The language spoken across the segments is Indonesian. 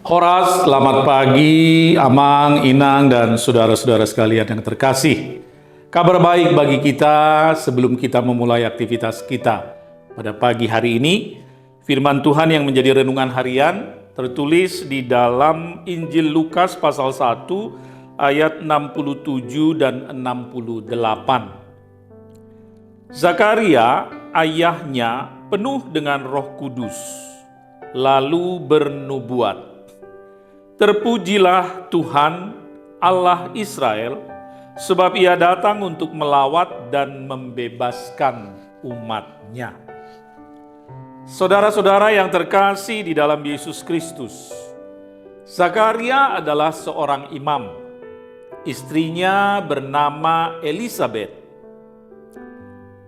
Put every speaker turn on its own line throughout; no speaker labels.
Horas, selamat pagi, Amang, Inang, dan saudara-saudara sekalian yang terkasih. Kabar baik bagi kita sebelum kita memulai aktivitas kita. Pada pagi hari ini, firman Tuhan yang menjadi renungan harian tertulis di dalam Injil Lukas pasal 1 ayat 67 dan 68. Zakaria, ayahnya, penuh dengan Roh Kudus, lalu bernubuat. Terpujilah Tuhan Allah Israel, sebab ia datang untuk melawat dan membebaskan umat-Nya. Saudara-saudara yang terkasih di dalam Yesus Kristus, Zakaria adalah seorang imam. Istrinya bernama Elisabet.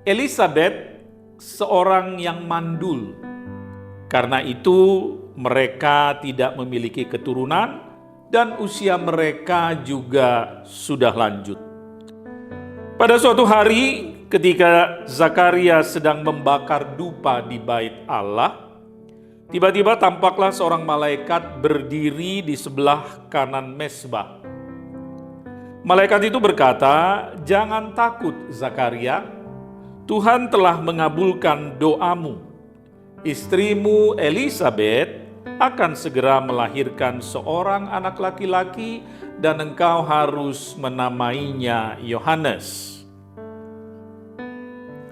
Elisabet seorang yang mandul. Karena itu mereka tidak memiliki keturunan dan usia mereka juga sudah lanjut. Pada suatu hari ketika Zakaria sedang membakar dupa di bait Allah, tiba-tiba tampaklah seorang malaikat berdiri di sebelah kanan mezbah. Malaikat itu berkata, "Jangan takut Zakaria, Tuhan telah mengabulkan doamu. Istrimu Elisabet akan segera melahirkan seorang anak laki-laki dan engkau harus menamainya Yohanes."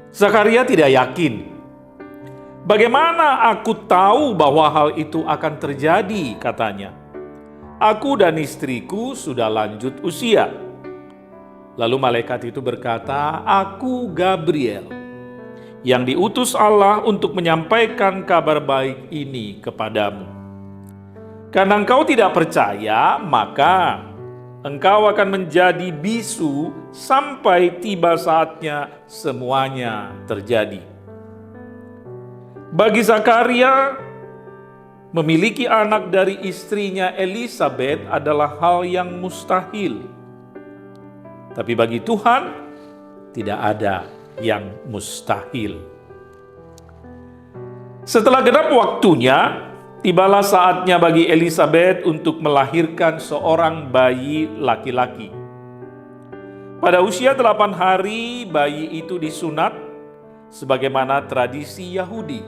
Zakaria tidak yakin. "Bagaimana aku tahu bahwa hal itu akan terjadi?" katanya. "Aku dan istriku sudah lanjut usia." Lalu malaikat itu berkata, "Aku Gabriel, yang diutus Allah untuk menyampaikan kabar baik ini kepadamu. Karena engkau tidak percaya, maka engkau akan menjadi bisu sampai tiba saatnya semuanya terjadi." Bagi Zakaria, memiliki anak dari istrinya Elisabet adalah hal yang mustahil. Tapi bagi Tuhan, tidak ada yang mustahil. Setelah genap waktunya, tibalah saatnya bagi Elisabet untuk melahirkan seorang bayi laki-laki. Pada usia 8 hari, bayi itu disunat sebagaimana tradisi Yahudi.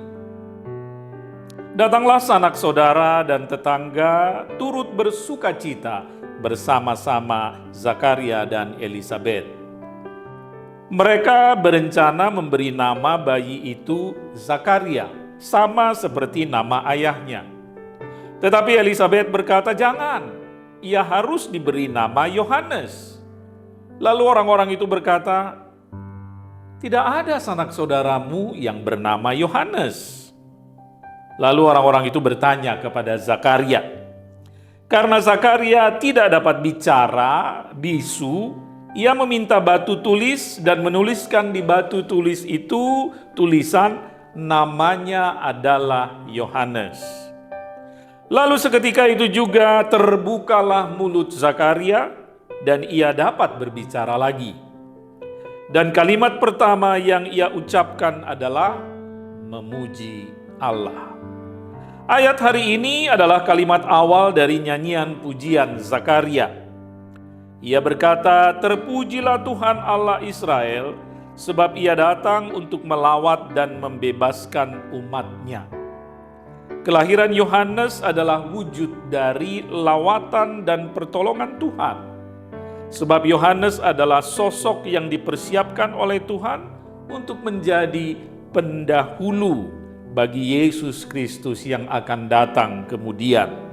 Datanglah sanak saudara dan tetangga turut bersukacita bersama-sama Zakaria dan Elisabet. Mereka berencana memberi nama bayi itu Zakaria, sama seperti nama ayahnya. Tetapi Elisabet berkata, "Jangan, ia harus diberi nama Yohanes." Lalu orang-orang itu berkata, "Tidak ada sanak saudaramu yang bernama Yohanes." Lalu orang-orang itu bertanya kepada Zakaria. Karena Zakaria tidak dapat bicara, bisu, ia meminta batu tulis dan menuliskan di batu tulis itu tulisan, "Namanya adalah Yohanes." Lalu seketika itu juga terbukalah mulut Zakaria dan ia dapat berbicara lagi. Dan kalimat pertama yang ia ucapkan adalah memuji Allah. Ayat hari ini adalah kalimat awal dari nyanyian pujian Zakaria. Ia berkata, "Terpujilah Tuhan Allah Israel, sebab ia datang untuk melawat dan membebaskan umat-Nya." Kelahiran Yohanes adalah wujud dari lawatan dan pertolongan Tuhan. Sebab Yohanes adalah sosok yang dipersiapkan oleh Tuhan untuk menjadi pendahulu bagi Yesus Kristus yang akan datang kemudian.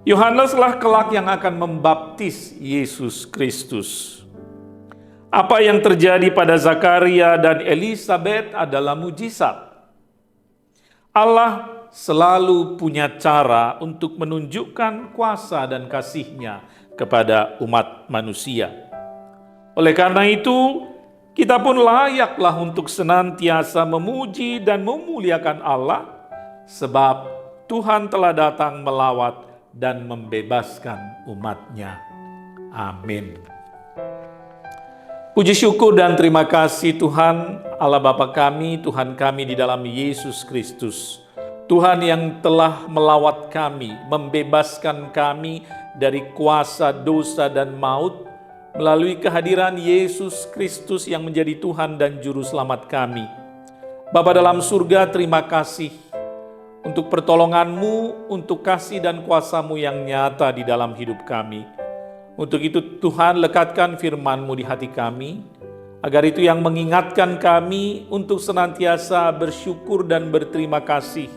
Yohaneslah kelak yang akan membaptis Yesus Kristus. Apa yang terjadi pada Zakaria dan Elisabet adalah mujizat. Allah selalu punya cara untuk menunjukkan kuasa dan kasih-Nya kepada umat manusia. Oleh karena itu, kita pun layaklah untuk senantiasa memuji dan memuliakan Allah, sebab Tuhan telah datang melawat dan membebaskan umat-Nya. Amin. Puji syukur dan terima kasih Tuhan, Allah Bapa kami, Tuhan kami di dalam Yesus Kristus. Tuhan yang telah melawat kami, membebaskan kami dari kuasa dosa dan maut, melalui kehadiran Yesus Kristus yang menjadi Tuhan dan Juru Selamat kami. Bapa dalam surga, terima kasih untuk pertolongan-Mu, untuk kasih dan kuasa-Mu yang nyata di dalam hidup kami. Untuk itu Tuhan, lekatkan firman-Mu di hati kami, agar itu yang mengingatkan kami untuk senantiasa bersyukur dan berterima kasih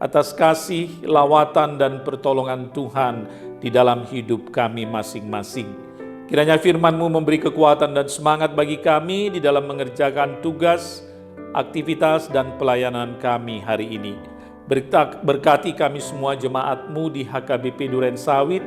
atas kasih, lawatan, dan pertolongan Tuhan di dalam hidup kami masing-masing. Kiranya firman-Mu memberi kekuatan dan semangat bagi kami di dalam mengerjakan tugas, aktivitas, dan pelayanan kami hari ini. Berkati kami semua jemaat-Mu di HKBP Duren Sawit,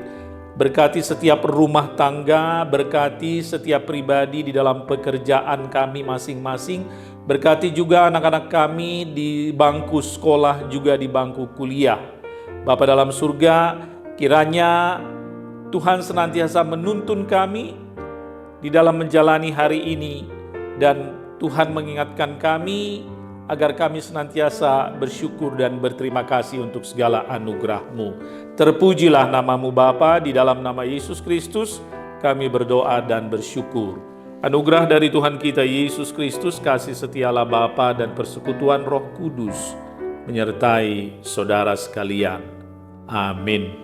berkati setiap rumah tangga, berkati setiap pribadi di dalam pekerjaan kami masing-masing, berkati juga anak-anak kami di bangku sekolah, juga di bangku kuliah. Bapa dalam surga, kiranya Tuhan senantiasa menuntun kami di dalam menjalani hari ini, dan Tuhan mengingatkan kami agar kami senantiasa bersyukur dan berterima kasih untuk segala anugerah-Mu. Terpujilah nama-Mu Bapa, di dalam nama Yesus Kristus kami berdoa dan bersyukur. Anugerah dari Tuhan kita Yesus Kristus, kasih setia Allah Bapa, dan persekutuan Roh Kudus menyertai saudara sekalian. Amin.